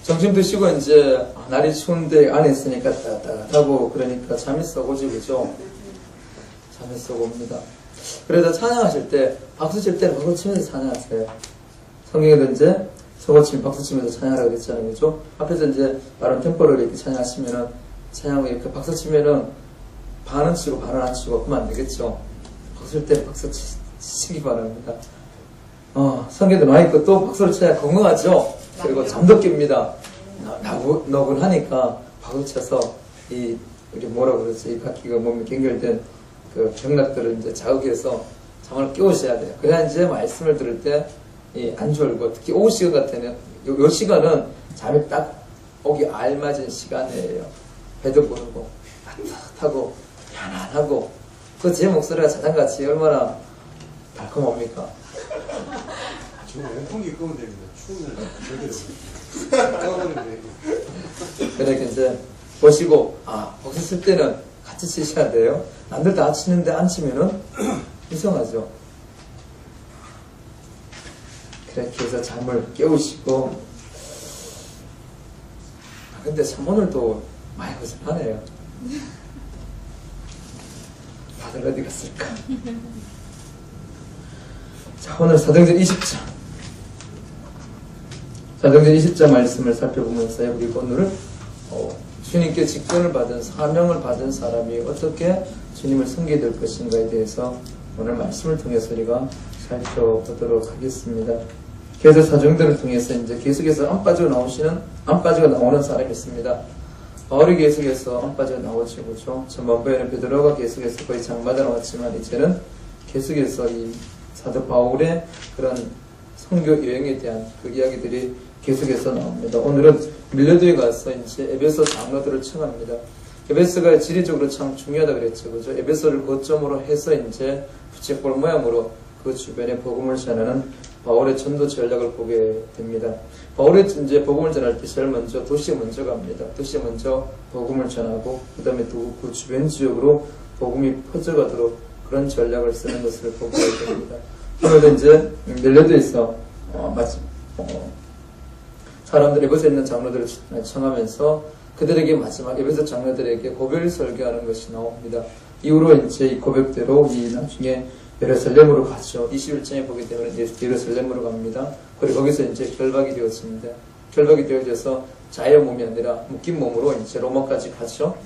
점심 드시고 이제 날이 추운데 안에 있으니까 따뜻하고 그러니까 잠이 썩 오지 그죠? 잠이 썩 옵니다. 그래서 찬양하실 때 박수 칠 때는 박수 치면서 찬양하세요. 성경에도 이제 서고 치면 박수 치면서 찬양하라고 했잖아요. 그죠? 앞에서 이제 빠른 템포를 이렇게 찬양하시면은 찬양을 이렇게 박수 치면은 반은 치고 반은 안 치고 그러면 안 되겠죠? 박수 칠 때 박수 치기 바랍니다. 성경에도 나와있고 또 박수를 쳐야 건강하죠? 그리고 잠도 깹니다. 너근하니까 박수 쳐서 우리 뭐라고 그러지? 이 바퀴가 몸에 연결된 그 경락들을 이제 자극해서 잠을 깨우셔야 돼요. 그래야 이제 말씀을 들을 때 안 졸고, 특히 오후 시간 같으면 요 시간은 잠이 딱 오기 알맞은 시간이에요. 배도 부르고 따뜻하고 편안하고 그 제 목소리가 자장같이 얼마나 달콤합니까? 지금 온풍기 끄면 됩니다. 추우면 꺼버리면 그러니까 이제 보시고 박수 칠 때는 같이 치셔야 돼요. 남들 다 치는데 안 치면은 이상하죠. 그렇게 해서 잠을 깨우시고 근데 참 오늘도 많이 허전하네요. 다들 어디 갔을까? 자, 오늘 사도행전 20장 사도행전 20장 말씀을 살펴보면서요. 그리고 오늘은 주님께 직분을 받은 사명을 받은 사람이 어떻게 주님을 섬기게 될 것인가에 대해서 오늘 말씀을 통해서 우리가 살펴보도록 하겠습니다. 그래서 사정들을 통해서 이제 계속해서 안 빠지고 나오는 사람이 있습니다. 바울이 계속해서 안 빠지고 나오죠. 그렇죠? 전반부에는 베드로가 계속해서 거의 장마다 나왔지만 이제는 계속해서 이 사도 바울의 그런 선교 여행에 대한 그 이야기들이 계속해서 나옵니다. 오늘은 밀레도에 가서 이제 에베소 장로들을 청합니다. 에베소가 지리적으로 참 중요하다 그랬죠. 그죠? 에베소를 거점으로 해서 이제 부채꼴 모양으로 그 주변에 복음을 전하는 바울의 전도 전략을 보게 됩니다. 바울이 이제 복음을 전할 때 제일 먼저 도시에 먼저 갑니다. 도시에 먼저 복음을 전하고 그 다음에 또 그 주변 지역으로 복음이 퍼져가도록 그런 전략을 쓰는 것을 보게 됩니다. 오늘은 이제 밀레도에서 사람들 에베소에 있는 장로들을 청하면서 그들에게 마지막 에베소 장로들에게 고별 설교하는 것이 나옵니다. 이후로 이제 이 고백대로 나중에 예루살렘으로 가죠. 21장에 보게 되면 예루살렘으로 갑니다. 그리고 거기서 이제 결박이 되었습니다. 결박이 되어져서 자유 몸이 아니라 묶인 몸으로 이제 로마까지 가죠.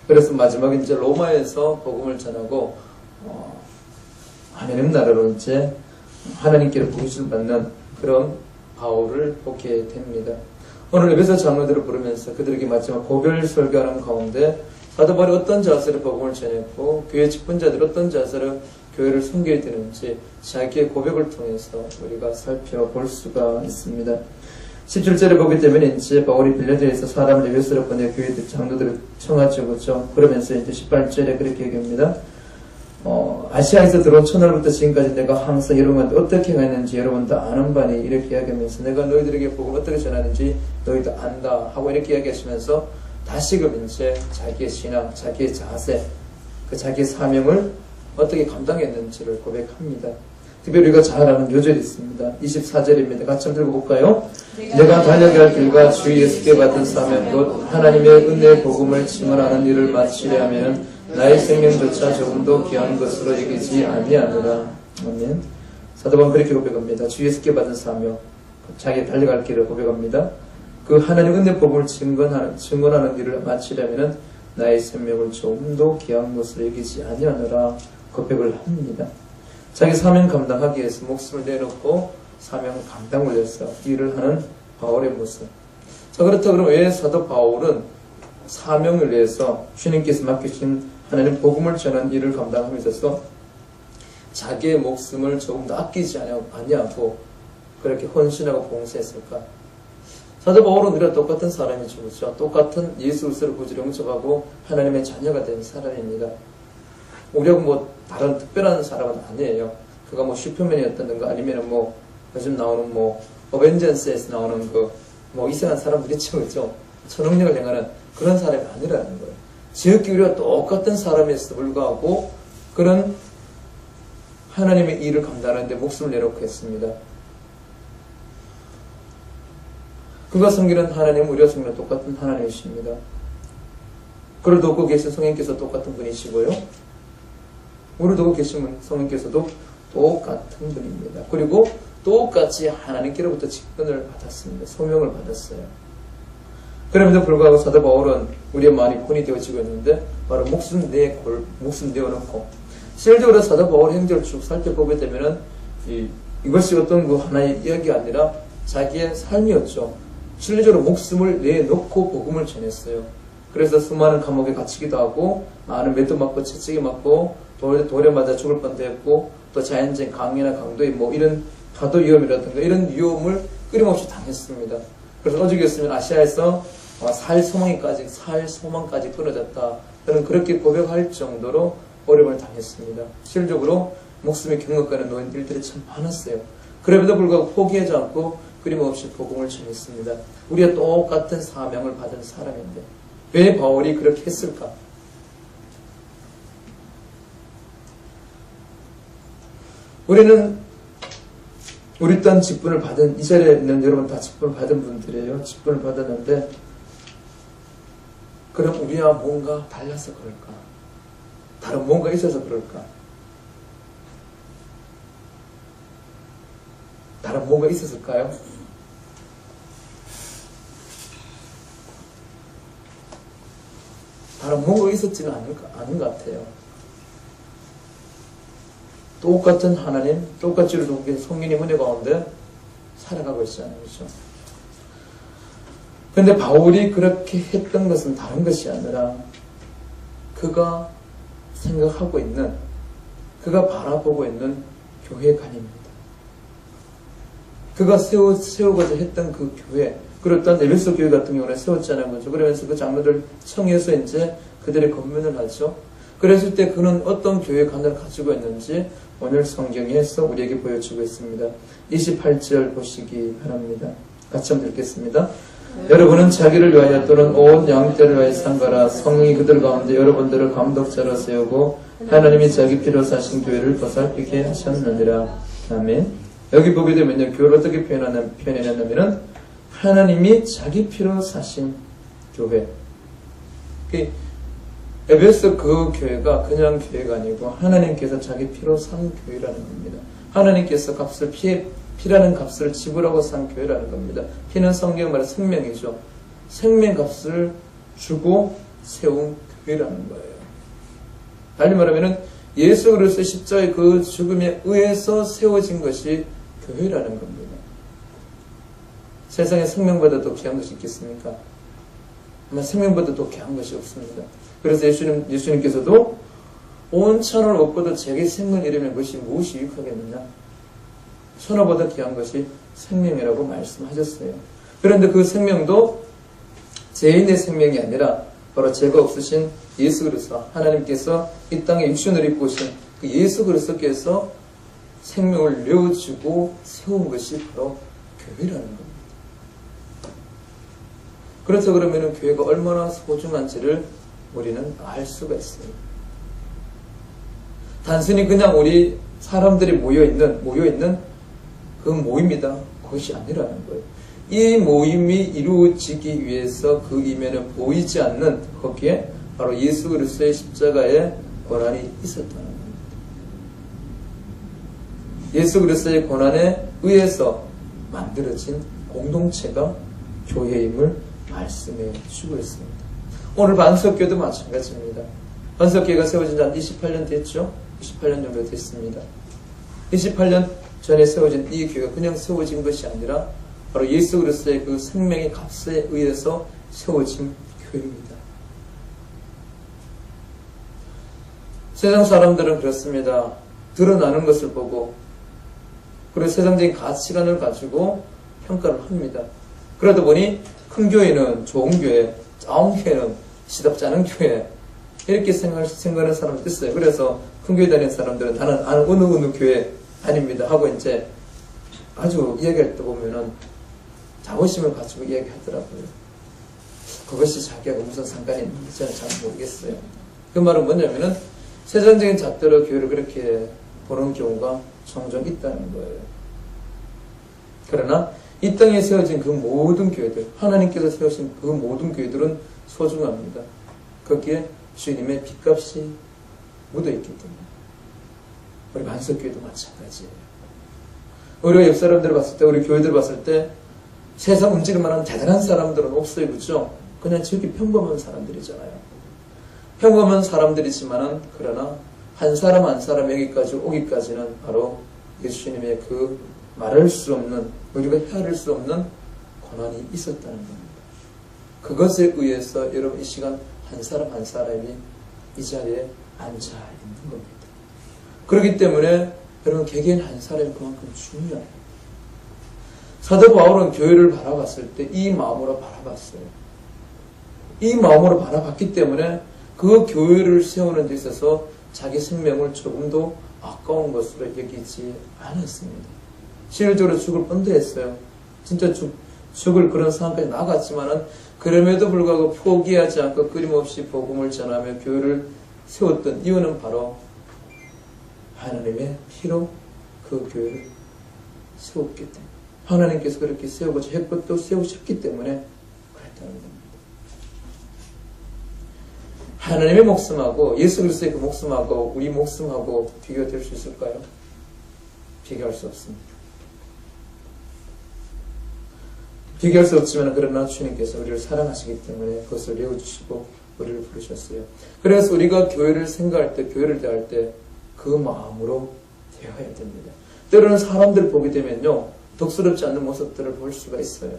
그래서 마지막에 이제 로마에서 복음을 전하고 하나님 나라로 이제 하나님께로 부르심을 받는 그런 바울을 보게 됩니다. 오늘 에베소 장로들을 부르면서 그들에게 마지막 고별 설교하는 가운데 사도 바울이 어떤 자세로 복음을 전했고 교회 직분자들이 어떤 자세로 교회를 섬겨야 되는지 자기의 고백을 통해서 우리가 살펴볼 수가 있습니다. 17절에 보게 되면 이제 바울이 빌레도에서 사람을 에베소로 보내 교회 장로들을 청하죠. 그렇죠? 그러면서 이제 18절에 그렇게 얘기합니다. 아시아에서 들어온 첫날부터 지금까지 내가 항상 여러분한테 어떻게 했는지 여러분도 아는 바니 이렇게 이야기하면서 내가 너희들에게 복음을 어떻게 전하는지 너희도 안다 하고 이렇게 이야기하시면서 다시금 이제 자기의 신앙, 자기의 자세, 그 자기의 사명을 어떻게 감당했는지를 고백합니다. 특별히 우리가 잘 아는 요절이 있습니다. 24절입니다. 같이 한번 들어볼까요? 내가 달려갈 길과 주 예수께 받은 사명 곧 하나님의 은혜의 복음을 증언하는 일을 마치려 하면 나의 생명조차 조금도 귀한 것으로 여기지 아니하노라. 아멘. 사도 바울은 그렇게 고백합니다. 주 예수께 받은 사명, 자기 달려갈 길을 고백합니다. 그 하나님 은혜 복음을 증언하는 일을 마치려면 나의 생명을 조금도 귀한 것으로 여기지 아니하노라 고백을 합니다. 자기 사명 감당하기 위해서 목숨을 내놓고 사명 감당을 위해서 일을 하는 바울의 모습. 자, 그렇다 그러면 왜 사도 바울은 사명을 위해서 주님께서 맡기신 하나님 복음을 전하는 일을 감당하고 있어서 자기의 목숨을 조금 더 아끼지 아니하고 그렇게 헌신하고 봉사했을까? 사도 바울은 우리가 똑같은 사람이죠. 그렇죠? 똑같은 예수 그리스도를 구주로 영접하고 하나님의 자녀가 된 사람입니다. 우리하고 뭐 다른 특별한 사람은 아니에요. 그가 뭐 슈퍼맨이었다든가 아니면 뭐 요즘 나오는 뭐 어벤져스에서 나오는 그 뭐 이상한 사람들이 있죠. 그렇죠? 초능력을 행하는 그런 사람이 아니라는 거예요. 지극히 우리가 똑같은 사람에서 불구하고 그런 하나님의 일을 감당하는데 목숨을 내놓고 했습니다. 그가 섬기는 하나님, 우리가 섬기는 똑같은 하나님이십니다. 그를 돕고 계신 성령께서 똑같은 분이시고요. 우리를 돕고 계신 성령께서도 똑같은 분입니다. 그리고 똑같이 하나님께로부터 직분을 받았습니다. 소명을 받았어요. 그럼에도 불구하고 사도 바울은 우리의 마음이 본이 되어지고 있는데 바로 목숨 내어놓고 실질적으로 사도 바울의 행적을 쭉 살펴보게 되면은 이것이 어떤 그 하나의 이야기가 아니라 자기의 삶이었죠. 실질적으로 목숨을 내놓고 복음을 전했어요. 그래서 수많은 감옥에 갇히기도 하고 많은 매도 맞고 채찍이 맞고 돌에 맞아 죽을 뻔도 했고 또 자연적인 강이나 강도의 뭐 이런 파도 위험이라든가 이런 위험을 끊임없이 당했습니다. 그래서 어저께였으면 아시아에서 살 소망까지 끊어졌다. 저는 그렇게 고백할 정도로 어려움을 당했습니다. 실질적으로 목숨이 경락가는 노인들이 참 많았어요. 그럼에도 불구하고 포기하지 않고 끊임없이 복음을 전했습니다. 우리가 똑같은 사명을 받은 사람인데 왜 바울이 그렇게 했을까? 우리 또한 직분을 받은, 이 자리에 있는 여러분 다 직분을 받은 분들이에요. 직분을 받았는데 그럼 우리와 뭔가 달라서 그럴까? 다른 뭔가 있어서 그럴까? 다른 뭔가 있었을까요? 다른 뭔가 있었지는 않은 것 같아요. 똑같은 하나님, 똑같이 우리 성령님 은혜 가운데 살아가고 있잖아요. 그렇죠? 그런데 바울이 그렇게 했던 것은 다른 것이 아니라 그가 생각하고 있는, 그가 바라보고 있는 교회관입니다. 그가 세우고자 했던 그 교회, 그리고 또 에베소 교회 같은 경우는 세웠잖아요. 그렇죠? 그러면서 그 장로들 청해서 이제 그들의 검문을 하죠. 그랬을 때 그는 어떤 교회관을 가지고 있는지 오늘 성경에서 우리에게 보여주고 있습니다. 28절 보시기 바랍니다. 같이 한번 읽겠습니다. 여러분은 자기를 위하여 또는 온 양떼를 위하여 상가라. 성령이 그들 가운데 여러분들을 감독자로 세우고 하나님이 자기 피로 사신 교회를 보살피게 하셨느니라. 아멘. 여기 보게 되면요, 교회를 어떻게 표현해놨냐면은 하나님이 자기 피로 사신 교회. 에베소 그 교회가 그냥 교회가 아니고 하나님께서 자기 피로 산 교회라는 겁니다. 하나님께서 피라는 값을 지불하고 산 교회라는 겁니다. 피는 성경 말에 생명이죠. 생명값을 주고 세운 교회라는 거예요. 달리 말하면은 예수 그리스도의 십자가의 그 죽음에 의해서 세워진 것이 교회라는 겁니다. 세상에 생명보다 더 귀한 것이 있겠습니까? 아마 생명보다 더 귀한 것이 없습니다. 그래서 예수님께서도 온 천을 얻고도 제게 생명을 잃으면 그것이 무엇이 유익하겠느냐? 천하보다 귀한 것이 생명이라고 말씀하셨어요. 그런데 그 생명도 죄인의 생명이 아니라 바로 죄가 없으신 예수 그리스도, 하나님께서 이 땅에 육신을 입고 오신 그 예수 그리스도께서 생명을 내어주고 세운 것이 바로 교회라는 겁니다. 그래서 그러면 교회가 얼마나 소중한지를 우리는 알 수가 있어요. 단순히 그냥 우리 사람들이 모여있는 그 모임이다. 그것이 아니라는 거예요. 이 모임이 이루어지기 위해서 그 이면에 보이지 않는 거기에 바로 예수 그리스도의 십자가의 고난이 있었다는 겁니다. 예수 그리스도의 고난에 의해서 만들어진 공동체가 교회임을 말씀해 주고 있습니다. 오늘 반석교도 마찬가지입니다. 반석교가 세워진 지 한 28년 됐죠? 28년 정도 됐습니다. 28년 전에 세워진 이 교회가 그냥 세워진 것이 아니라 바로 예수 그리스도의 그 생명의 값에 의해서 세워진 교회입니다. 세상 사람들은 그렇습니다. 드러나는 것을 보고 그리고 세상적인 가치관을 가지고 평가를 합니다. 그러다 보니 큰 교회는 좋은 교회, 작은 교회는 시답지 않은 교회 이렇게 생각하는 사람도 있어요. 그래서 큰 교회 다니는 사람들은 나는 어느 교회 다닙니다 하고 이제 아주 이야기할 때 보면은 자부심을 가지고 이야기하더라고요. 그것이 자기하고 무슨 상관이 있는지 저는 잘 모르겠어요. 그 말은 뭐냐면은 세상적인 잣대로 교회를 그렇게 보는 경우가 종종 있다는 거예요. 그러나 이 땅에 세워진 그 모든 교회들, 하나님께서 세우신 그 모든 교회들은 소중합니다. 거기에 주님의 핏값이 묻어있기 때문에. 우리 만석교회도 마찬가지예요. 우리가 옆 사람들을 봤을 때, 우리 교회들 봤을 때 세상 움직일 만한 대단한 사람들은 없어요. 그렇죠? 그냥 저기 평범한 사람들이잖아요. 평범한 사람들이지만은 그러나 한 사람 한 사람 여기까지 오기까지는 바로 예수님의 그 말할 수 없는, 우리가 헤아릴 수 없는 고난이 있었다는 겁니다. 그것에 의해서 여러분 이 시간 한 사람 한 사람이 이 자리에 앉아 있는 겁니다. 그렇기 때문에 여러분 개개인 한 사람이 그만큼 중요해요. 사도 바울은 교회를 바라봤을 때 이 마음으로 바라봤어요. 이 마음으로 바라봤기 때문에 그 교회를 세우는 데 있어서 자기 생명을 조금도 아까운 것으로 여기지 않았습니다. 실질적으로 죽을 뻔도 했어요. 진짜 죽을 그런 상황까지 나갔지만은 그럼에도 불구하고 포기하지 않고 끊임없이 복음을 전하며 교회를 세웠던 이유는 바로 하나님의 피로 그 교회를 세웠기 때문에, 하나님께서 그렇게 세우고자 했고 또 세우셨기 때문에 그랬다는 겁니다. 하나님의 목숨하고 예수 그리스도의 그 목숨하고 우리 목숨하고 비교가 될 수 있을까요? 비교할 수 없습니다. 비교할 수 없지만 그러나 주님께서 우리를 사랑하시기 때문에 그것을 내어주시고 우리를 부르셨어요. 그래서 우리가 교회를 생각할 때, 교회를 대할 때 그 마음으로 대해야 됩니다. 때로는 사람들 보게 되면요, 덕스럽지 않는 모습들을 볼 수가 있어요.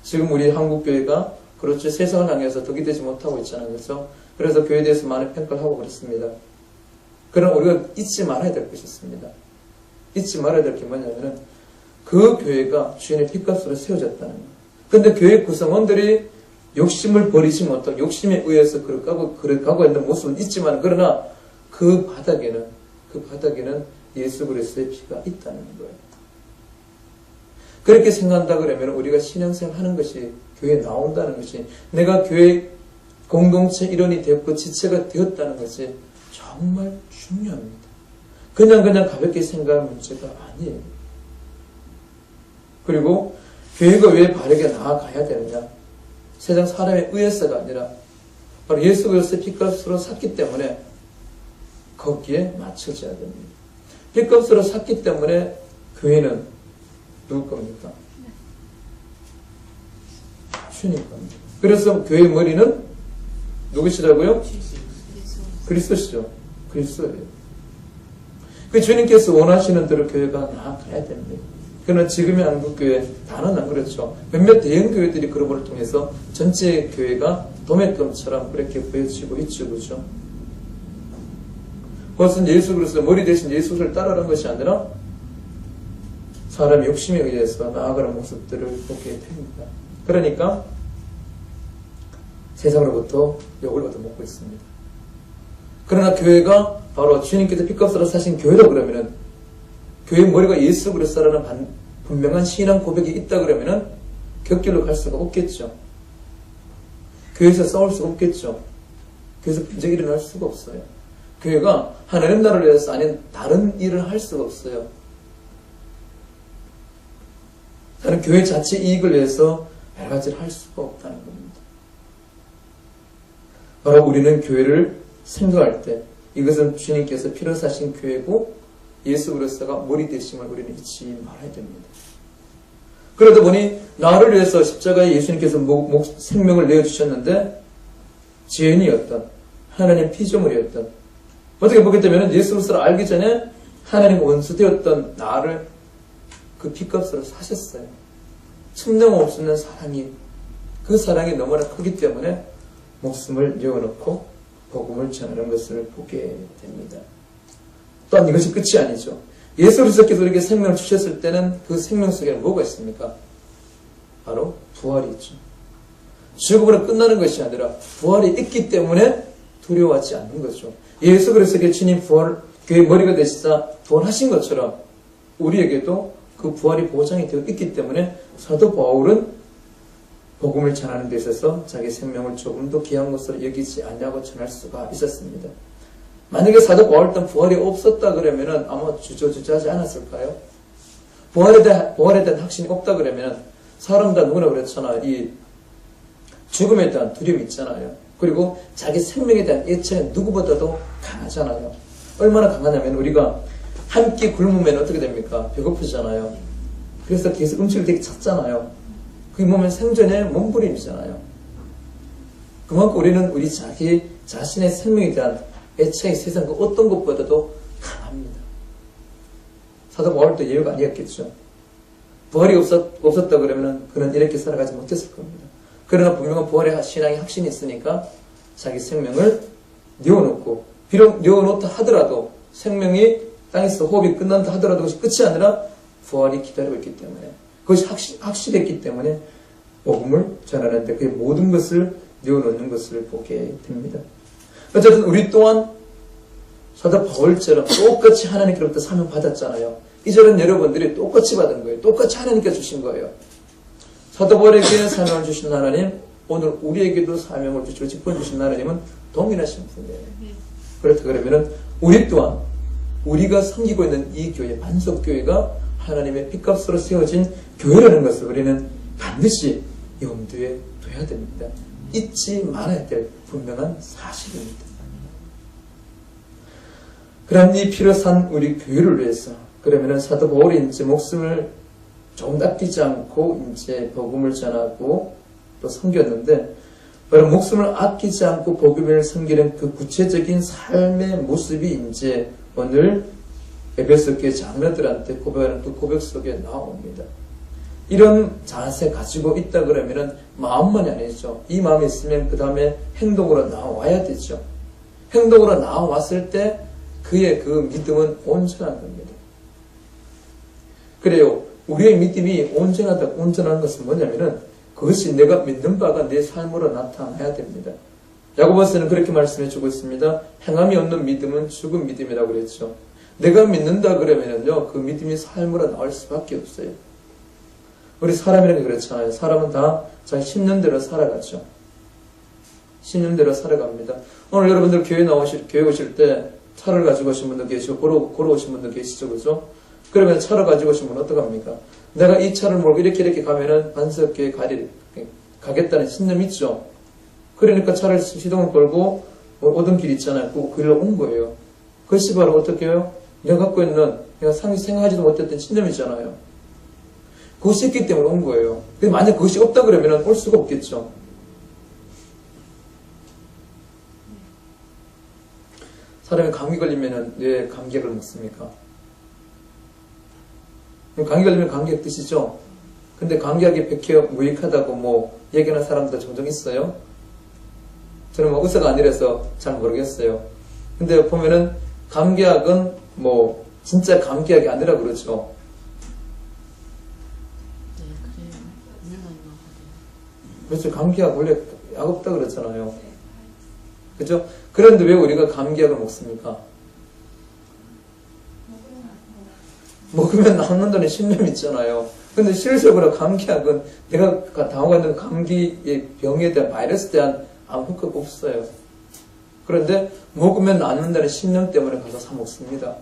지금 우리 한국교회가 그렇죠, 세상을 향해서 덕이 되지 못하고 있잖아요. 그래서 교회에 대해서 많은 평가를 하고 그렇습니다. 그러나 우리가 잊지 말아야 될 것이 있습니다. 잊지 말아야 될 게 뭐냐면은 그 교회가 주인의 핏값으로 세워졌다는 거예요. 그런데 교회 구성원들이 욕심을 버리지 못하고 욕심에 의해서 그렇게 있는 모습은 있지만 그러나 그 바닥에는 예수 그리스도의 피가 있다는 거예요. 그렇게 생각한다 그러면 우리가 신앙생활 하는 것이 교회에 나온다는 것이, 내가 교회 공동체 일원이 되었고 지체가 되었다는 것이 정말 중요합니다. 그냥 가볍게 생각할 문제가 아니에요. 그리고 교회가 왜 바르게 나아가야 되느냐? 세상 사람에 의해서가 아니라 바로 예수 그리스도의 핏값으로 샀기 때문에 거기에 맞춰져야 됩니다. 핏값으로 샀기 때문에 교회는 누구 겁니까? 주님 겁니다. 그래서 교회의 머리는 누구시라고요? 그리스도시죠. 그리스도예요. 그 주님께서 원하시는 대로 교회가 나아가야 됩니다. 그러나 지금의 한국교회 다는 안 그렇죠. 몇몇 대형 교회들이 그런 걸 통해서 전체 교회가 도매금처럼 그렇게 보여지고 있죠. 그렇죠? 그것은 예수 그리스도 머리 대신 예수를 따르는 것이 아니라 사람의 욕심에 의해서 나아가는 모습들을 보게 됩니다. 그러니까 세상으로부터 욕을 얻어먹고 있습니다. 그러나 교회가 바로 주님께서 핏값으로 사신 교회다 그러면은, 교회 머리가 예수 그리스도라는 분명한 신앙 고백이 있다 그러면은 곁길로 갈 수가 없겠죠. 교회에서 싸울 수가 없겠죠. 교회에서 분쟁이 일어날 수가 없어요. 교회가 하나님 나라를 위해서 아닌 다른 일을 할 수가 없어요. 다른 교회 자체 이익을 위해서 여러 가지를 할 수가 없다는 겁니다. 바로 우리는 교회를 생각할 때 이것은 주님께서 피로 사신 교회고 예수 그리스도가 머리 되심을 우리는 잊지 말아야 됩니다. 그러다 보니 나를 위해서 십자가에 예수님께서 생명을 내어주셨는데 죄인이었던, 하나님 피조물이었던, 어떻게 보게 되면 예수 그리스도를 알기 전에 하나님 원수되었던 나를 그 핏값으로 사셨어요. 측량 없는 사랑이, 그 사랑이 너무나 크기 때문에 목숨을 내어놓고 복음을 전하는 것을 보게 됩니다. 또한 이것이 끝이 아니죠. 예수 그리스도께서 우리에게 생명을 주셨을 때는 그 생명 속에는 뭐가 있습니까? 바로 부활이 있죠. 죽음으로 끝나는 것이 아니라 부활이 있기 때문에 두려워하지 않는 거죠. 예수 그리스도께 주님 교회 머리가 되시사 부활하신 것처럼 우리에게도 그 부활이 보장이 되어 있기 때문에 사도 바울은 복음을 전하는 데 있어서 자기 생명을 조금도 귀한 것으로 여기지 않냐고 전할 수가 있었습니다. 만약에 사도 바울 때 부활이 없었다 그러면은 아마 주저주저하지 않았을까요? 부활에 대한 확신이 없다 그러면 사람 다 누구나 그렇잖아. 이 죽음에 대한 두려움이 있잖아요. 그리고 자기 생명에 대한 애착이 누구보다도 강하잖아요. 얼마나 강하냐면 우리가 한 끼 굶으면 어떻게 됩니까? 배고프잖아요. 그래서 계속 음식을 되게 찾잖아요. 그게 보면 생존의 몸부림이잖아요. 그만큼 우리는 우리 자기 자신의 생명에 대한 애착이 세상 그 어떤 것보다도 강합니다. 사도 바울도 예외가 아니었겠죠. 부활이 없었다 그러면 그는 이렇게 살아가지 못했을 겁니다. 그러나 분명한 부활의 신앙의 확신이 있으니까 자기 생명을 내어놓고, 비록 내어놓다 하더라도 생명이 땅에서 호흡이 끝난다 하더라도 그것이 끝이 아니라 부활이 기다리고 있기 때문에, 그것이 확실했기 때문에 복음을 전하는데 그 모든 것을 내어놓는 것을 보게 됩니다. 어쨌든 우리 또한 사도 바울처럼 똑같이 하나님께로부터 사명 받았잖아요. 이제는 여러분들이 똑같이 받은 거예요. 똑같이 하나님께 주신 거예요. 사도 바울에게 사명을 주신 하나님, 오늘 우리에게도 사명을 주시고 직분 주신 하나님은 동일하신 분이에요. 그렇다 그러면은 우리 또한 우리가 섬기고 있는 이 교회, 반석교회가 하나님의 핏값으로 세워진 교회라는 것을 우리는 반드시 염두에 둬야 됩니다. 잊지 말아야 될 분명한 사실입니다. 그럼 이 피로 산 우리 교회를 위해서, 그러면은 사도 바울이 이제 목숨을 조금 아끼지 않고 이제 복음을 전하고 또 섬겼는데, 바로 목숨을 아끼지 않고 복음을 섬기는 그 구체적인 삶의 모습이 이제 오늘 에베소 교회 장로들한테 고백하는 그 고백 속에 나옵니다. 이런 자세 가지고 있다 그러면은 마음만이 아니죠. 이 마음이 있으면 그 다음에 행동으로 나와야 되죠. 행동으로 나왔을 때 그의 그 믿음은 온전한 겁니다. 그래요. 우리의 믿음이 온전한 것은 뭐냐면은 그것이 내가 믿는 바가 내 삶으로 나타나야 됩니다. 야고보서는 그렇게 말씀해 주고 있습니다. 행함이 없는 믿음은 죽은 믿음이라고 그랬죠. 내가 믿는다 그러면은요, 그 믿음이 삶으로 나올 수밖에 없어요. 우리 사람이라는 게 그렇잖아요. 사람은 다 자기 심는 대로 살아가죠. 심는 대로 살아갑니다. 오늘 여러분들 교회 오실 때 차를 가지고 오신 분도 계시고, 걸어오신 분도 계시죠, 그죠? 그러면 차를 가지고 오신 분은 어떡합니까? 내가 이 차를 몰고 이렇게 가면은 반석교회 가겠다는 신념이 있죠. 그러니까 차를 시동을 걸고 오던 길 있잖아요. 그 길로 온 거예요. 그것이 바로 어떻게 해요? 내가 갖고 있는, 내가 생각하지도 못했던 신념이잖아요. 그것이 있기 때문에 온 거예요. 근데 만약 그것이 없다 그러면 올 수가 없겠죠. 사람이 감기 걸리면 왜 감기약을 먹습니까? 감기 걸리면 감기약 드시죠? 근데 감기약이 백혈 무익하다고 뭐 얘기하는 사람도 종종 있어요. 저는 뭐 의사가 아니라서 잘 모르겠어요. 근데 보면은 감기약은 뭐 진짜 감기약이 아니라 그러죠. 그렇죠. 감기약 원래 약 없다 그랬잖아요. 그죠? 그런데 왜 우리가 감기약을 먹습니까? 먹으면 낫는다는 신념이 있잖아요. 근데 실질적으로 감기약은 내가 당하고 있는 감기의 병에 대한 바이러스에 대한 아무 효과가 없어요. 그런데 먹으면 낫는다는 신념 때문에 가서 사 먹습니다.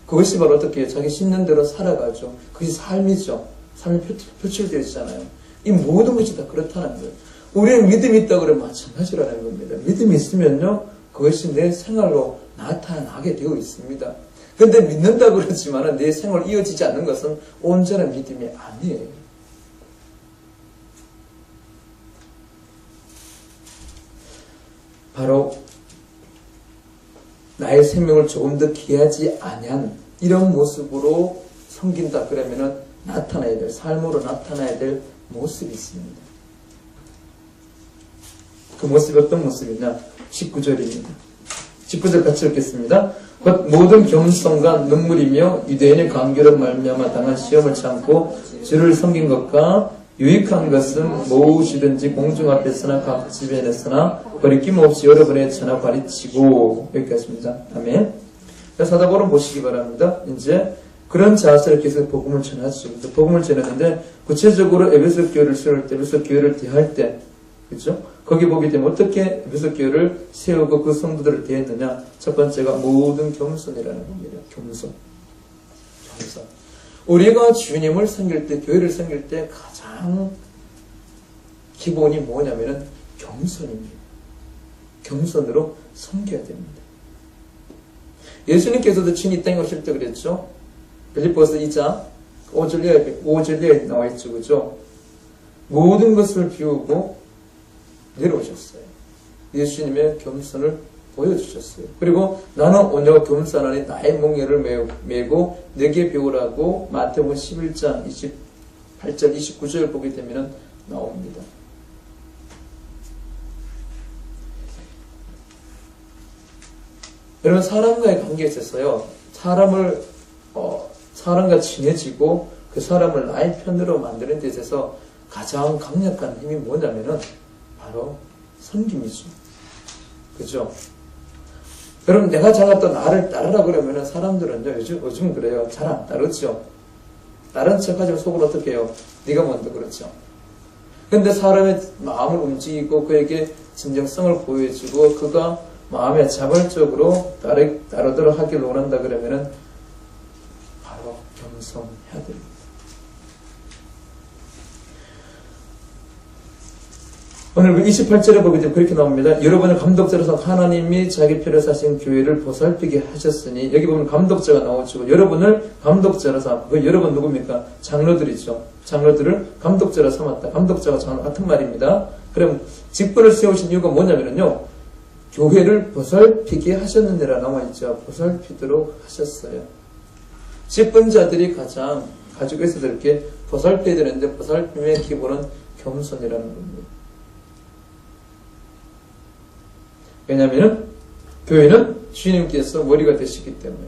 그것이 바로 어떻게 해요? 자기 신념 대로 살아가죠. 그것이 삶이죠. 삶이 표출되어 있잖아요. 이 모든 것이 다 그렇다는 거예요. 우리의 믿음이 있다 그러면 마찬가지라는 겁니다. 믿음이 있으면요, 그것이 내 생활로 나타나게 되어 있습니다. 그런데 믿는다 그러지만 내 생활 이어지지 않는 것은 온전한 믿음이 아니에요. 바로 나의 생명을 조금 더 귀하지 아니한 이런 모습으로 섬긴다 그러면은 나타나야 될, 삶으로 나타나야 될 모습이 있습니다. 그 모습이 어떤 모습이냐? 19절입니다. 19절 같이 읽겠습니다. 곧 모든 겸손과 눈물이며 유대인의 관계로 말미암아 당한 시험을 참고 주를 섬긴 것과 유익한 것은 무엇이든지 공중 앞에서나 각 집에서나 거리낌 없이 여러분의 전화 가르치고, 여기까지입니다. 아멘. 사도 바울은 보시기 바랍니다. 이제 그런 자세를 계속 복음을 전하죠. 복음을 전했는데 구체적으로 에베소 교회를 세울 때, 에베소 교회를 대할 때, 그렇죠? 거기 보게 되면 어떻게 에베소 교회를 세우고 그 성도들을 대했느냐? 첫 번째가 모든 겸손이라는 겁니다. 겸손. 겸손. 우리가 주님을 섬길 때, 교회를 섬길 때 가장 기본이 뭐냐면은 겸손입니다. 겸손으로 섬겨야 됩니다. 예수님께서도 친히 이 땅에 오실 때 그랬죠. 빌립보서 2장 5절에 나와 있죠. 그죠? 모든 것을 비우고 내려오셨어요. 예수님의 겸손을 보여주셨어요. 그리고 나는 오늘 겸손하니 나의 몽려를 메고 내게 배우라고 마태복음 11장 28절 29절 보게 되면 나옵니다. 여러분, 사람과의 관계에 있어서요, 사람과 친해지고 그 사람을 나의 편으로 만드는 데 있어서 가장 강력한 힘이 뭐냐면은 바로 섬김이죠. 그죠? 여러분, 내가 잘났다 나를 따르라 그러면은 사람들은요, 요즘 그래요. 잘 안 따르죠. 다른 척하지만 속으로 어떻게 해요? 네가 먼저 그렇죠. 근데 사람의 마음을 움직이고 그에게 진정성을 보여주고 그가 마음에 자발적으로 따르도록 하기를 원한다 그러면은 바로 겸손해야 됩니다. 오늘 28절에 보게 되면 그렇게 나옵니다. 여러분을 감독자로서 하나님이 자기 피로 사신 교회를 보살피게 하셨으니, 여기 보면 감독자가 나오시고 여러분을 감독자로서, 그 여러분 누굽니까? 장로들이죠. 장로들을 감독자로 삼았다. 감독자가 장로 같은 말입니다. 그럼 직분을 세우신 이유가 뭐냐면요, 교회를 보살피게 하셨느니라 나와있죠. 보살피도록 하셨어요. 직분자들이 가장 가지고 있어야 될 게 보살펴야 되는데, 보살핌의 기본은 겸손이라는 겁니다. 왜냐하면 교회는 주님께서 머리가 되시기 때문에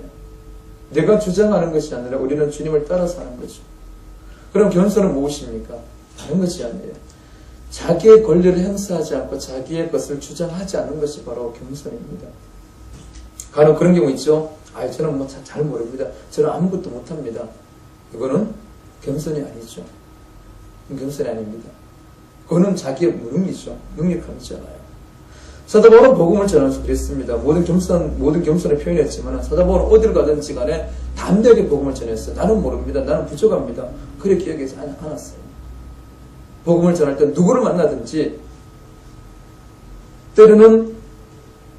내가 주장하는 것이 아니라 우리는 주님을 따라서 하는 거죠. 그럼 겸손은 무엇입니까? 다른 것이 아니에요. 자기의 권리를 행사하지 않고 자기의 것을 주장하지 않는 것이 바로 겸손입니다. 간혹 그런 경우 있죠. 저는 뭐 잘 모릅니다. 저는 아무것도 못합니다. 이거는 겸손이 아니죠. 겸손이 아닙니다. 그거는 자기의 무능이죠. 능력함이잖아요. 사도 바울은 복음을 전하면서 그랬습니다. 모든 겸손을 표현했지만 사도 바울은 어디를 가든지 간에 담대하게 복음을 전했어요. 나는 모릅니다. 나는 부족합니다. 그렇게 기억하지 않았어요. 복음을 전할 때 누구를 만나든지, 때로는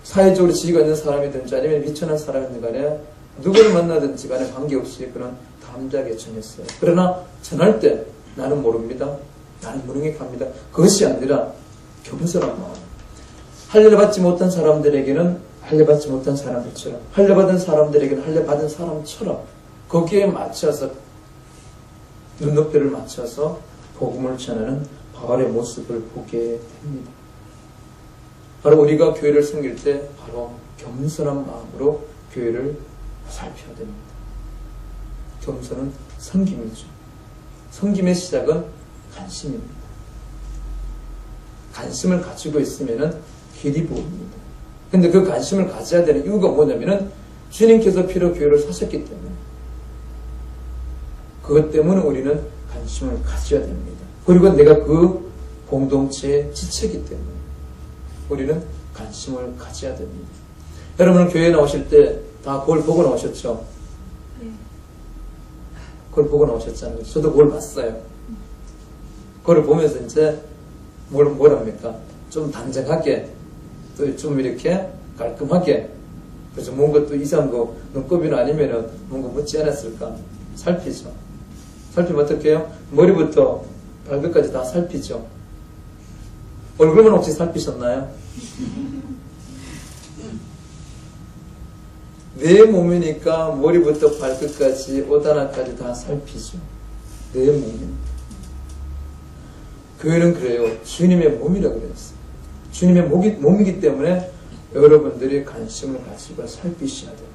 사회적으로 지위가 있는 사람이든지 아니면 미천한 사람이든 간에 누구를 만나든지 간에 관계없이 그런 담대하게 전했어요. 그러나 전할 때 나는 모릅니다. 나는 무능력합니다. 그것이 아니라 겸손한 마음. 할례를 받지 못한 사람들에게는 할례받지 못한 사람들처럼, 할례받은 사람들에게는 할례받은 사람처럼 거기에 맞춰서 눈높이를 맞춰서 복음을 전하는 바울의 모습을 보게 됩니다. 바로 우리가 교회를 섬길 때 바로 겸손한 마음으로 교회를 살펴야 됩니다. 겸손은 섬김이죠. 섬김의 시작은 관심입니다. 관심을 가지고 있으면은 길이 보입니다. 근데 그 관심을 가져야 되는 이유가 뭐냐면은 주님께서 피로 교회를 사셨기 때문에, 그것 때문에 우리는 관심을 가져야 됩니다. 그리고 내가 그 공동체의 지체이기 때문에 우리는 관심을 가져야 됩니다. 여러분은 교회에 나오실 때 다 그걸 보고 나오셨죠? 그걸 보고 나오셨잖아요. 저도 그걸 봤어요. 그걸 보면서 이제 뭐랍니까? 좀 단정하게, 또 좀 이렇게 깔끔하게, 그래서 뭔가 또 이상한 거, 눈곱이나 아니면은 뭔가 묻지 않았을까? 살피죠. 살피면 어떻게 해요? 머리부터 발끝까지 다 살피죠. 얼굴만 혹시 살피셨나요? 내 몸이니까 머리부터 발끝까지 옷하나까지 다 살피죠. 내 몸이니까. 교회는 그래요. 주님의 몸이라고 그랬어요. 주님의 몸이기 때문에 여러분들이 관심을 가지고 살피셔야 돼요.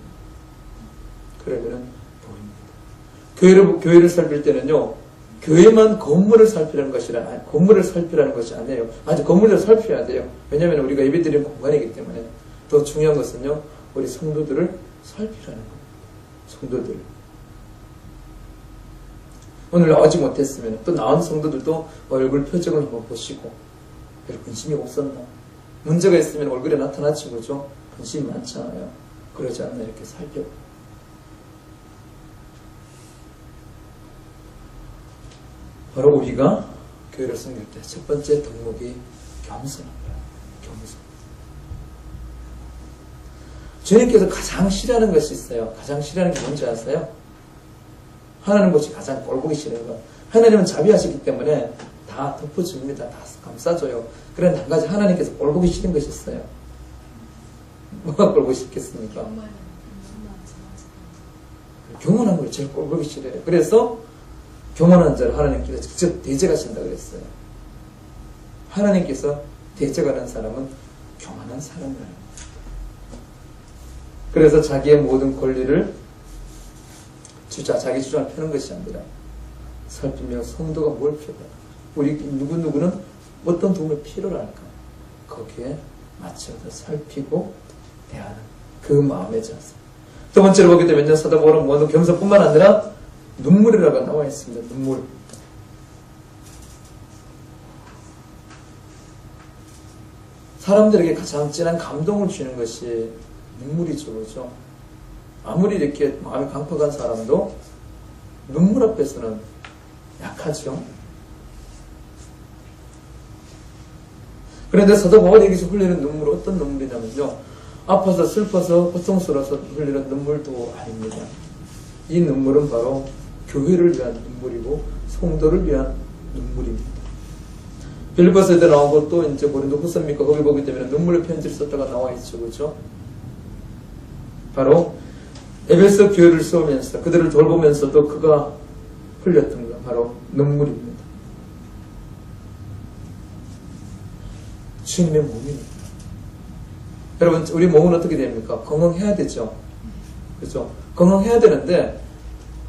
그러면은 보입니다. 교회를 살필 때는요, 교회만 건물을 살피라는 것이 아니에요. 아직 건물을 살펴야 돼요. 왜냐하면 우리가 예배드리는 공간이기 때문에. 더 중요한 것은요, 우리 성도들을 살피라는 거예요. 성도들. 오늘 나오지 못했으면 또 나온 성도들도 얼굴 표정을 한번 보시고, 관심이 없었나? 문제가 있으면 얼굴에 나타나지 거죠. 관심이 많잖아요. 그러지 않나 이렇게 살펴. 바로 우리가 교회를 섬길 때 첫 번째 덕목이 겸손한 거예요. 겸손. 주님께서 가장 싫어하는 것이 있어요. 가장 싫어하는 게 뭔지 아세요? 하나님 것이 가장 꼴보기 싫은 거. 하나님은 자비하시기 때문에 다 덮어줍니다. 다 감싸줘요. 그런데 한 가지 하나님께서 꼴보기 싫은 것이 있어요. 뭐가 꼴보기 싫겠습니까? 교만한 걸 제일 꼴보기 싫어요. 그래서 교만한 자를 하나님께서 직접 대적하신다 그랬어요. 하나님께서 대적하는 사람은 교만한 사람이에요. 그래서 자기의 모든 권리를 자기 주장을 펴는 것이 아니라 살피며 성도가 뭘 필요할까? 우리 누구누구는 어떤 도움을 필요로 할까? 거기에 맞춰서 살피고 대하는 그 마음의 자세. 두 번째로 보게 되면요, 사도 바울은 모두 겸손뿐만 아니라 눈물이라고 나와 있습니다. 눈물. 사람들에게 가장 진한 감동을 주는 것이 눈물이죠, 그렇죠? 아무리 이렇게 마음이 강팍한 사람도 눈물 앞에서는 약하죠. 그런데 사도 바울이 여기서 흘리는 눈물은 어떤 눈물이냐면요, 아파서 슬퍼서 고통스러워서 흘리는 눈물도 아닙니다. 이 눈물은 바로 교회를 위한 눈물이고 성도를 위한 눈물입니다. 빌립보서에도 나오고 또 이제 고린도 후서입니까? 거기 보게 되면 눈물의 편지를 썼다가 나와 있죠, 그렇죠? 바로 에베소 교회를 세우면서 그들을 돌보면서도 그가 흘렸던 것 바로 눈물입니다. 주님의 몸입니다. 여러분, 우리 몸은 어떻게 됩니까? 건강해야 되죠. 그렇죠? 건강해야 되는데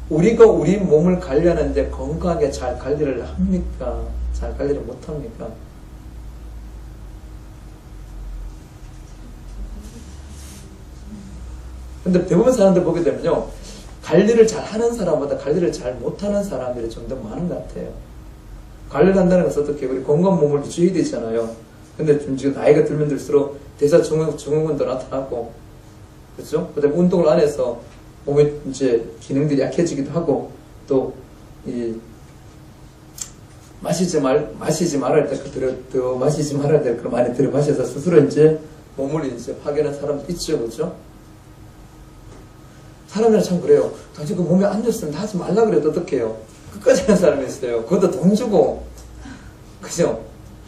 우리가 우리 몸을 관리하는데 건강하게 잘 관리를 합니까? 잘 관리를 못합니까? 근데 대부분 사람들 보게 되면요, 관리를 잘 하는 사람보다 관리를 잘 못하는 사람들이 좀 더 많은 것 같아요. 관리를 한다는 것은 어떻게 우리 건강한 몸을 유지해야 되잖아요. 근데 지금 나이가 들면 들수록 대사증후군도 나타나고, 그렇죠? 그다음에 운동을 안 해서 몸의 이제 기능들이 약해지기도 하고, 또 마시지 말아야 될 더 마시지 말아야 될 걸 많이 들여 마셔서 스스로 이제 몸을 이제 파괴하는 사람도 있죠, 그렇죠? 사람들은 참 그래요. 당신 그 몸에 안 좋으면 하지 말라 그래도 어떡해요? 끝까지 하는 사람이 있어요. 그것도 돈 주고, 그죠?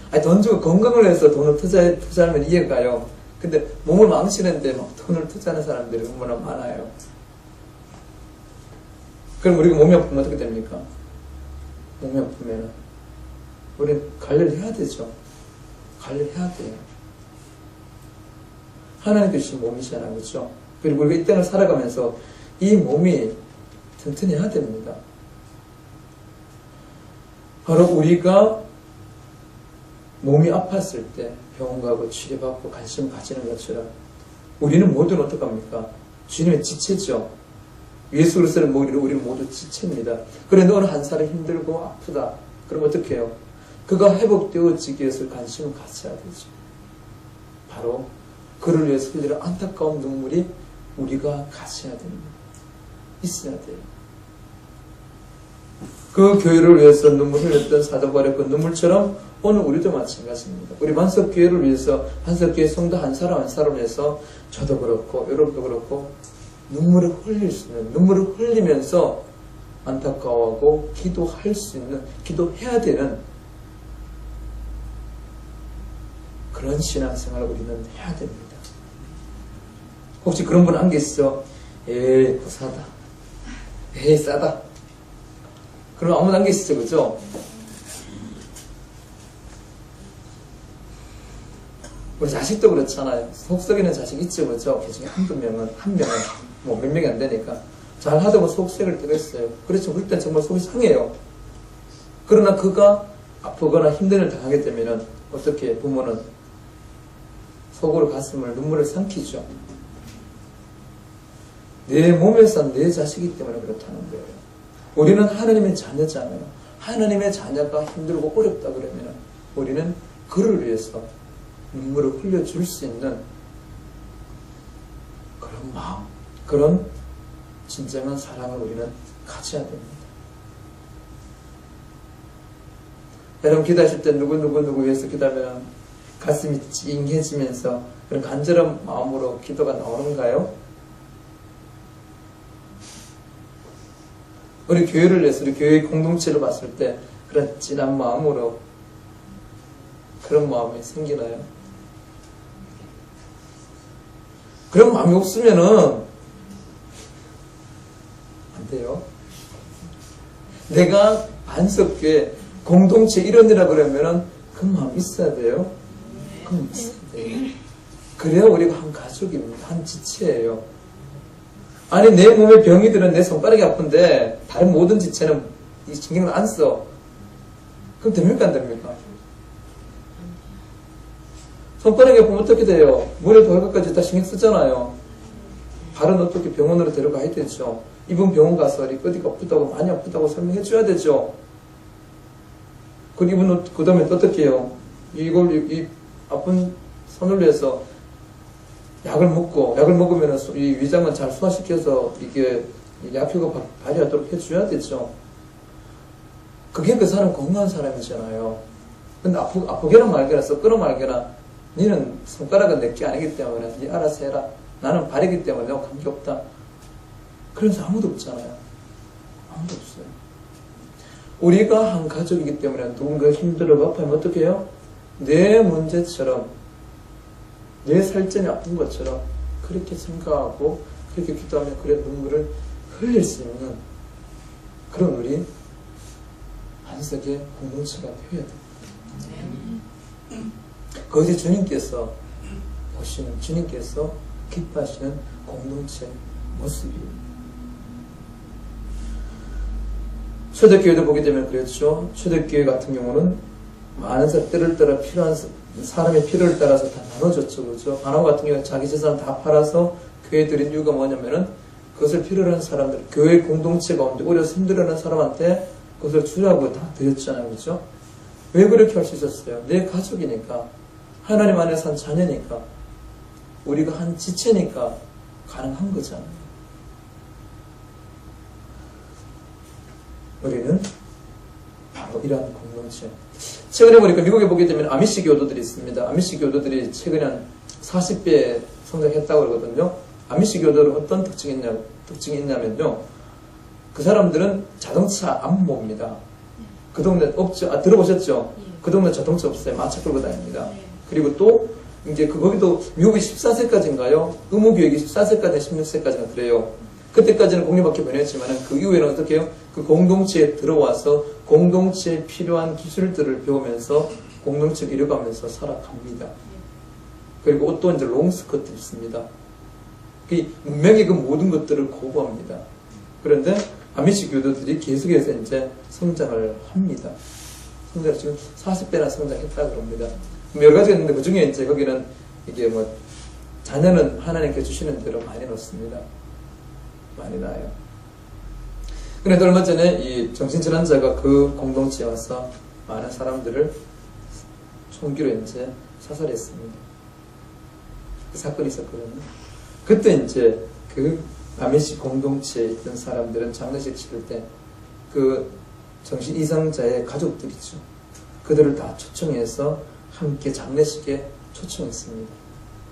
아니, 돈 주고 건강을 위해서 돈을 투자하면 이해가요. 근데 몸을 망치는데 막 돈을 투자하는 사람들이 얼마나 많아요. 그럼 우리가 몸이 아프면 어떻게 됩니까? 몸이 아프면 우리는 관리를 해야 되죠. 관리를 해야 돼요. 하나님께 주신 몸이잖아요, 그렇죠? 그리고 우리가 이 땅을 살아가면서 이 몸이 튼튼해야 됩니다. 바로 우리가 몸이 아팠을 때 병원 가고 치료받고 관심 가지는 것처럼 우리는 모두는 어떡합니까? 주님의 지체죠. 예수 그리스도를 모으기로 우리는 모두 지체입니다. 그런데 어느 한 사람이 힘들고 아프다. 그럼 어떻게 해요? 그가 회복되어지기 위해서 관심을 가져야 되죠. 바로 그를 위해서 흘리는 안타까운 눈물이 우리가 가져야 됩니다. 있어야 돼요. 그 교회를 위해서 눈물 흘렸던 사도 바울의 그 눈물처럼 오늘 우리도 마찬가지입니다. 우리 반석교회를 위해서 반석교회 성도 한 사람 한 사람을 위해서 저도 그렇고 여러분도 그렇고 눈물을 흘릴 수 있는, 눈물을 흘리면서 안타까워하고 기도할 수 있는, 기도해야 되는 그런 신앙생활을 우리는 해야 됩니다. 혹시 그런 분 안 계시죠? 에이, 고사다. 에이, 싸다. 그럼 아무도 안 계시죠, 그죠? 우리 자식도 그렇잖아요. 속썩이는 자식 있죠, 그죠? 그 중에 한 명은, 뭐 몇 명이 안 되니까. 잘 하다고 속색을 뜨겠어요. 그렇죠. 그럴 땐 정말 속이 상해요. 그러나 그가 아프거나 힘든 일을 당하게 되면은 어떻게 부모는 속으로 가슴을 눈물을 삼키죠. 내 몸에서 내 자식이기 때문에 그렇다는 거예요. 우리는 하나님의 자녀잖아요. 하나님의 자녀가 힘들고 어렵다 그러면 우리는 그를 위해서 눈물을 흘려줄 수 있는 그런 마음, 그런 진정한 사랑을 우리는 가져야 됩니다. 여러분 기도하실 때 누구 위해서 기도하면 가슴이 찡해지면서 그런 간절한 마음으로 기도가 나오는가요? 우리 교회를 위해서 우리 교회의 공동체를 봤을 때 그런 진한 마음으로 그런 마음이 생기나요? 그런 마음이 없으면은 안 돼요. 내가 반석교회 공동체 일원이라 그러면은 그 마음 있어야 돼요. 그 마음 있어야 돼요. 그래야 우리가 한 가족입니다. 한 지체예요. 아니 내 몸에 병이 들은 내 손가락이 아픈데 다른 모든 지체는 이 신경을 안 써. 그럼 됩니까 안 됩니까? 손가락이 아프면 어떻게 돼요? 물에 발가락까지 다 신경 쓰잖아요. 발은 어떻게 병원으로 데려가야 되죠. 이분 병원 가서 어디가 아프다고 많이 아프다고 설명해 줘야 되죠. 그럼 이분은 그 다음에 어떻게 해요? 이 아픈 손을 위해서 약을 먹으면 이 위장을 잘 소화시켜서 이게 약효가 발휘하도록 해줘야 되죠. 그게 그 사람 건강한 사람이잖아요. 근데 아프게나 말게나 썩거나 말게나 너는 손가락은 내게 아니기 때문에 네 알아서 해라. 나는 발이기 때문에 내가 관계없다. 그런 사람 아무도 없잖아요. 아무도 없어요. 우리가 한 가족이기 때문에 누군가 힘들어 아파하면 어떻게 해요? 내 문제처럼 내 살점이 아픈 것처럼 그렇게 생각하고 그렇게 기도하면 그래 눈물을 흘릴 수 있는 그런 우리 반석의 공동체가 되어야 됩니다. 그것이 주님께서 보시는 주님께서 기뻐하시는 공동체 모습이에요. 초대교회도 보게 되면 그렇죠. 초대교회 같은 경우는 많은 때를 따라 필요한 사람의 필요를 따라서 다 나눠줬죠. 그렇죠. 바나바 같은 경우는 자기 재산 다 팔아서 교회에 드린 이유가 뭐냐면은 그것을 필요로 하는 사람들, 교회 공동체 가운데 어려서 힘들어하는 사람한테 그것을 주라고 다 드렸잖아요. 그렇죠. 왜 그렇게 할 수 있었어요? 내 가족이니까, 하나님 안에서 한 자녀니까, 우리가 한 지체니까 가능한 거잖아요. 우리는 바로 이러한 공동체. 최근에 보니까 미국에 보게 되면 아미시 교도들이 있습니다. 아미시 교도들이 최근에 한 40배 성장했다고 그러거든요. 아미시 교도는 어떤 특징이 있냐면요. 그 사람들은 자동차 안 봅니다. 그 동네 없죠. 들어보셨죠? 그 동네 자동차 없어요. 마차 끌고 다닙니다. 그리고 또 이제 거기도 미국이 14세까지인가요? 의무교육이 14세까지 16세까지가 그래요. 그때까지는 공립학교 보냈지만 그 이후에는 어떻게 해요? 그 공동체에 들어와서 공동체에 필요한 기술들을 배우면서 공동체를 이뤄가면서 살아갑니다. 그리고 옷도 이제 롱스커트 입습니다. 문명의 그 모든 것들을 거부합니다. 그런데 아미시 교도들이 계속해서 이제 성장을 합니다. 성장 지금 40배나 성장했다 그럽니다. 여러 가지가 있는데 그 중에 이제 거기는 이게 뭐 자녀는 하나님께 주시는 대로 많이 넣습니다. 많이 나요. 그런데 얼마 전에 이 정신질환자가 그 공동체에 와서 많은 사람들을 총기로 이제 사살했습니다. 그 사건이 있었거든요. 그때 이제 그 아미시 공동체에 있던 사람들은 장례식 치를 때 그 정신 이상자의 가족들이죠. 그들을 다 초청해서 함께 장례식에 초청했습니다.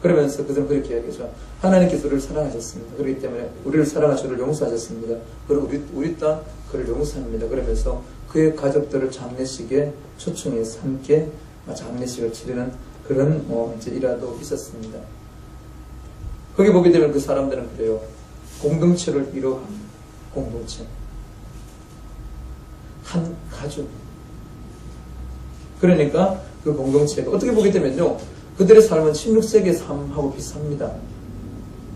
그러면서 그들은 그렇게 이야기하죠. 하나님께서 우리를 사랑하셨습니다. 그렇기 때문에 우리를 사랑하셔서 우리를 용서하셨습니다. 그리고 우리 또한 그를 용서합니다. 그러면서 그의 가족들을 장례식에 초청해서 함께 장례식을 치르는 그런 이제 일화도 있었습니다. 거기 보게 되면 그 사람들은 그래요. 공동체를 이루어가는 공동체. 한 가족. 그러니까 그 공동체가 어떻게 보게 되면요. 그들의 삶은 16세기의 삶하고 비슷합니다.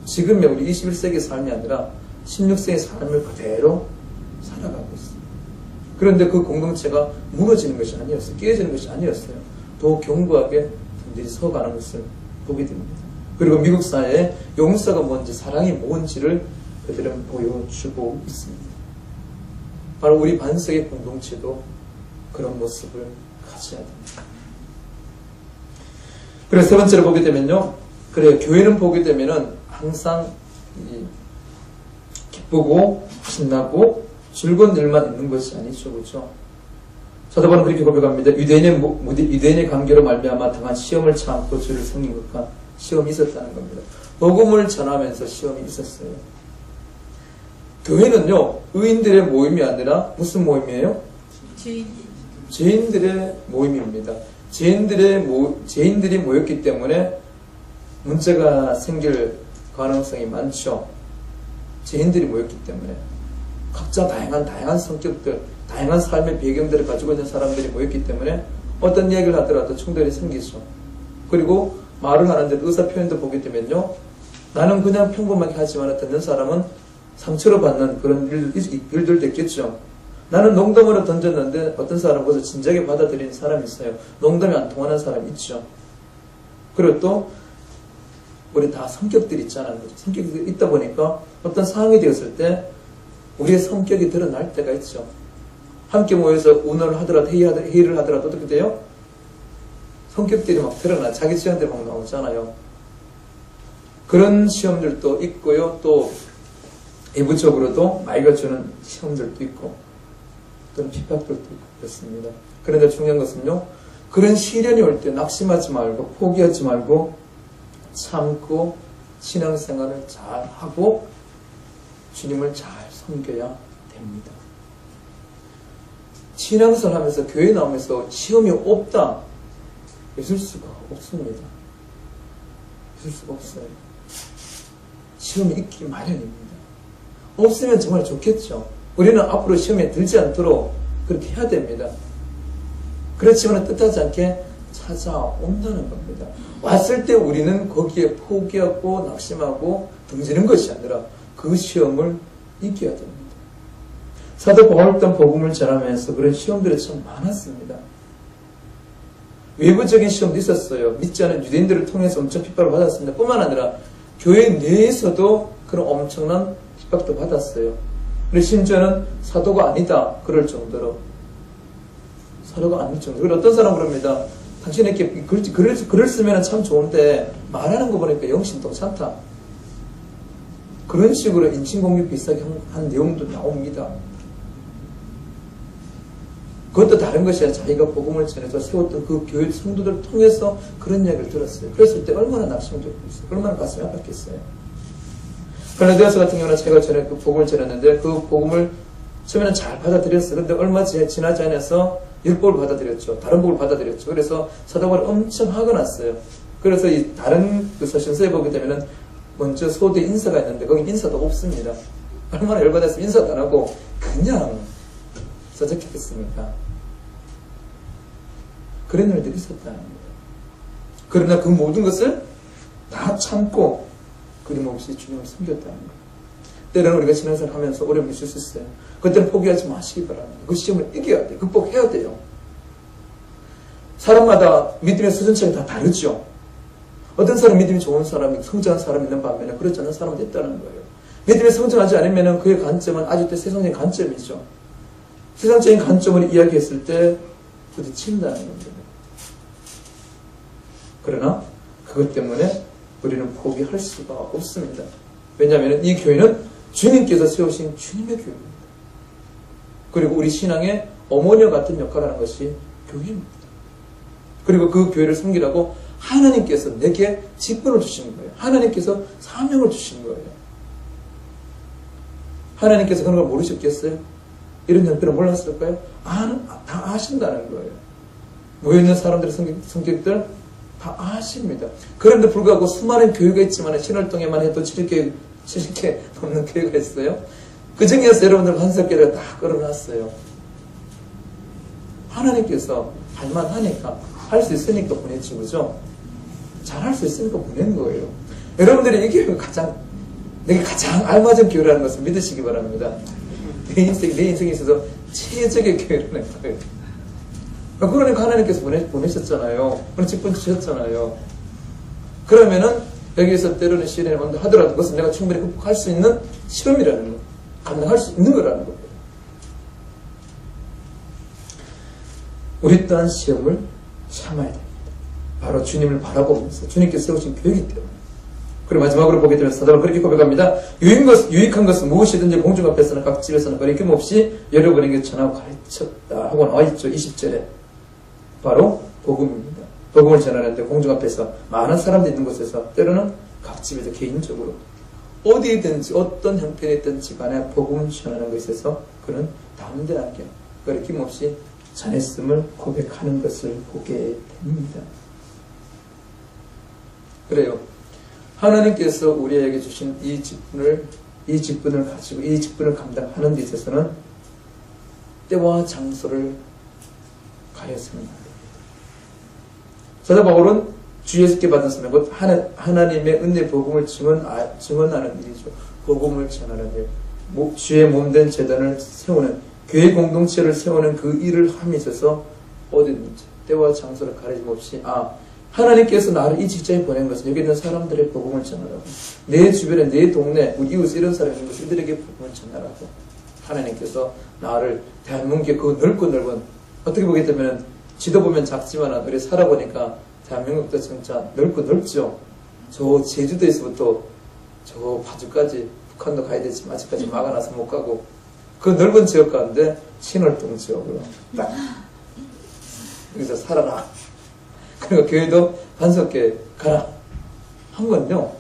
지금의 우리 21세기의 삶이 아니라 16세기의 삶을 그대로 살아가고 있어요. 그런데 그 공동체가 무너지는 것이 아니었어요. 깨어지는 것이 아니었어요. 더 견고하게 든든히 서가는 것을 보게 됩니다. 그리고 미국 사회에 용서가 뭔지 사랑이 뭔지를 그들은 보여주고 있습니다. 바로 우리 반석의 공동체도 그런 모습을 가져야 됩니다. 그래서 세 번째로 보게 되면요. 그래요. 교회는 보게 되면은 항상 기쁘고 신나고 즐거운 일만 있는 것이 아니죠. 그렇죠? 사도 바울은 그렇게 고백합니다. 유대인의 관계로 말미암아 당한 시험을 참고 주를 섬긴 것과 시험이 있었다는 겁니다. 복음을 전하면서 시험이 있었어요. 교회는요, 의인들의 모임이 아니라 무슨 모임이에요? 죄인들의 모임입니다. 죄인들이 모였기 때문에 문제가 생길 가능성이 많죠. 죄인들이 모였기 때문에. 각자 다양한 성격들, 다양한 삶의 배경들을 가지고 있는 사람들이 모였기 때문에 어떤 이야기를 하더라도 충돌이 생기죠. 그리고 말을 하는데 의사 표현도 보게 되면요, 나는 그냥 평범하게 하지만 듣는 사람은 상처를 받는 그런 일들도 있겠죠. 나는 농담으로 던졌는데 어떤 사람은 그것을 진지하게 받아들이는 사람이 있어요. 농담이 안 통하는 사람이 있죠. 그리고 또 우리 다 성격들이 있잖아요. 성격이 있다 보니까 어떤 상황이 되었을 때 우리의 성격이 드러날 때가 있죠. 함께 모여서 운을 하더라도 회의를 하더라도 어떻게 돼요? 성격들이 막 드러나, 자기 시험들이 막 나오잖아요. 그런 시험들도 있고요. 또 외부적으로도 마이가 주는 시험들도 있고 또는 핍박들도 있고 그렇습니다. 그런데 중요한 것은요, 그런 시련이 올 때 낙심하지 말고 포기하지 말고 참고 신앙생활을 잘 하고 주님을 잘 섬겨야 됩니다. 신앙생활 하면서 교회 나오면서 시험이 없다, 있을 수가 없습니다. 있을 수가 없어요. 시험이 있기 마련입니다. 없으면 정말 좋겠죠. 우리는 앞으로 시험에 들지 않도록 그렇게 해야 됩니다. 그렇지만 뜻하지 않게 찾아온다는 겁니다. 왔을 때 우리는 거기에 포기하고 낙심하고 등지는 것이 아니라 그 시험을 이겨야 됩니다. 사도 바울 또한 복음을 전하면서 그런 시험들이 참 많았습니다. 외부적인 시험도 있었어요. 믿지 않은 유대인들을 통해서 엄청 핍박을 받았습니다. 뿐만 아니라 교회 내에서도 그런 엄청난 핍박도 받았어요. 그리고 심지어는 사도가 아니다 그럴 정도로, 사도가 아닐 정도로. 그리고 어떤 사람은 그럽니다. 당신에게 글을 쓰면 참 좋은데 말하는 거 보니까 영신 괜찮다. 그런 식으로 인신공격 비슷하게 한 내용도 나옵니다. 그것도 다른 것이 아니라 자기가 복음을 전해서 세웠던 그 교회 성도들을 통해서 그런 이야기를 들었어요. 그랬을 때 얼마나 낙심적이었어요. 얼마나 가슴이 아팠겠어요. 갈라디아서 같은 경우는 제가 전에 그 복음을 전했는데 그 복음을 처음에는 잘 받아들였어요. 그런데 얼마 지나지 않아서 율법을 받아들였죠. 다른 복을 받아들였죠. 그래서 사도 바울이 엄청 화가 났어요. 그래서 이 다른 그 서신서에 보게 되면은 먼저 소대 인사가 있는데 거기 인사도 없습니다. 얼마나 열받았으면 인사도 안 하고 그냥 써적했겠습니까? 그런 일들이 있었다는 거예요. 그러나 그 모든 것을 다 참고 끊임없이 주님을 섬겼다는 거예요. 때로는 우리가 신앙생활 하면서 어려움이 있을 수 있어요. 그때는 포기하지 마시기 바랍니다. 그 시험을 이겨야 돼요. 극복해야 돼요. 사람마다 믿음의 수준차가 다 다르죠. 어떤 사람 믿음이 좋은 사람이 성장한 사람이 있는 반면에 그렇지 않은 사람도 있다는 거예요. 믿음이 성장하지 않으면 그의 관점은 아직도 세상적인 관점이죠. 세상적인 관점을 이야기했을 때 부딪힌다는 겁니다. 그러나 그것 때문에 우리는 포기할 수가 없습니다. 왜냐하면 이 교회는 주님께서 세우신 주님의 교회입니다. 그리고 우리 신앙의 어머니와 같은 역할을 하는 것이 교회입니다. 그리고 그 교회를 섬기라고 하나님께서 내게 직분을 주신 거예요. 하나님께서 사명을 주신 거예요. 하나님께서 그런 걸 모르셨겠어요? 이런 형편을 몰랐을까요? 다 아신다는 거예요. 모여있는 사람들의 성격들 다 아십니다. 그런데 불구하고 수많은 교회가 있지만 신월동에만 해도 70개 넘는 교회가 있어요. 그 중에서 여러분들 한석계를 다 끌어놨어요. 하나님께서 할만하니까 할 수 있으니까 보냈지, 그죠? 잘할 수 있으니까 보낸 거예요. 여러분들이 이 교회가 내게 가장 알맞은 교회라는 것을 믿으시기 바랍니다. 내 인생에 있어서 최적의 교회라는 거예요. 그러니까 하나님께서 보내셨잖아요. 오늘 직분 주셨잖아요. 그러면은 여기에서 때로는 시련이 온다 하더라도 그것은 내가 충분히 극복할 수 있는 시험이라는 거, 감당할 수 있는 거라는 거예요. 우리 또한 시험을 참아야 됩니다. 바로 주님을 바라보면서 주님께서 세우신 교회이기 때문에. 그리고 마지막으로 보게 되면 사도 바울은 그렇게 고백합니다. 유익한 것은 무엇이든지 공중 앞에서나 각 집에서나 거리낌 없이 여러분에게 전하고 가르쳤다 하고 나와 있죠. 20절에. 바로 복음입니다. 복음을 전하는데 공중 앞에서 많은 사람들이 있는 곳에서 때로는 각 집에서 개인적으로 어디든지 어떤 형편이든지 간에 복음을 전하는 것에 있어서 그는 담대하게 거리낌 없이 전했음을 고백하는 것을 보게 됩니다. 그래요. 하나님께서 우리에게 주신 이 직분을 가지고 이 직분을 감당하는 데 있어서는 때와 장소를 가렸으면 안 됩니다. 사도 바울은 주 예수께 받은 사명, 곧 하나님의 은혜 복음을 증언하는 일이죠. 복음을 전하는 일. 주의 몸된 제단을 세우는, 교회 공동체를 세우는 그 일을 함에 있어서 어디든지 때와 장소를 가리짐 없이 하나님께서 나를 이 직장에 보낸 것은 여기 있는 사람들의 복음을 전하라고, 내 주변에 내 동네 우리 이웃 이런 사람이 있는 것을 이들에게 복음을 전하라고 하나님께서 나를 대한민국의 그 넓고 넓은, 어떻게 보게 되면 지도 보면 작지만 우리 살아보니까 대한민국도 진짜 넓고 넓죠. 저 제주도에서부터 저 파주까지 북한도 가야 되지만 아직까지 막아놔서 못 가고 그 넓은 지역 가운데 신월동 지역으로 딱 여기서 살아라. 그리고 교회도 반석교회 가라 한 건요,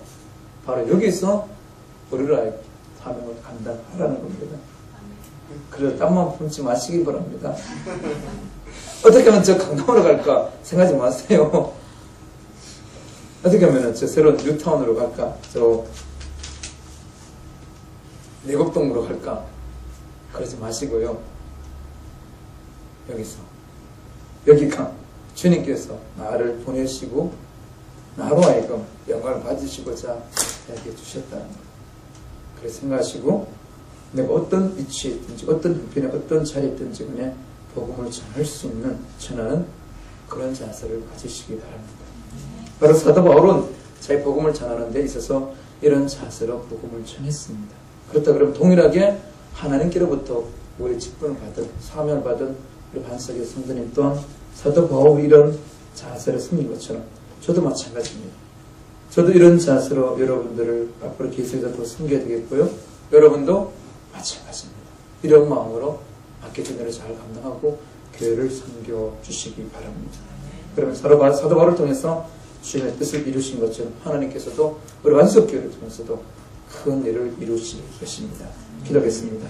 바로 여기서 우리를 사명을 감당하라는 겁니다. 그래서 땀만 품지 마시기 바랍니다. 어떻게 하면 저 강남으로 갈까 생각하지 마세요. 어떻게 하면 저 새로운 뉴타운으로 갈까, 저 내곡동으로 갈까 그러지 마시고요. 여기가 주님께서 나를 보내시고 나로 하여금 영광을 받으시고자 이야기해 주셨다는 것. 그래서 생각하시고 내가 어떤 위치에 있든지 어떤 형편에 어떤 자리에 있든지 간에 복음을 전할 수 있는, 전하는 그런 자세를 가지시기 바랍니다. 바로 사도 바울은 자기 복음을 전하는 데 있어서 이런 자세로 복음을 전했습니다. 그렇다 그러면 동일하게 하나님께로부터 우리 직분을 받은, 사명을 받은 우리 반석의 성도님 또한 사도 바울이 이런 자세를 섬긴 것처럼 저도 마찬가지입니다. 저도 이런 자세로 여러분들을 앞으로 계속해서 더 섬겨야 되겠고요. 여러분도 마찬가지입니다. 이런 마음으로 맡겨진 일을 잘 감당하고 교회를 섬겨주시기 바랍니다. 그러면 사도 바울을 통해서 주님의 뜻을 이루신 것처럼 하나님께서도 우리 완석교회를 통해서도 큰 일을 이루실 것입니다. 기도하겠습니다.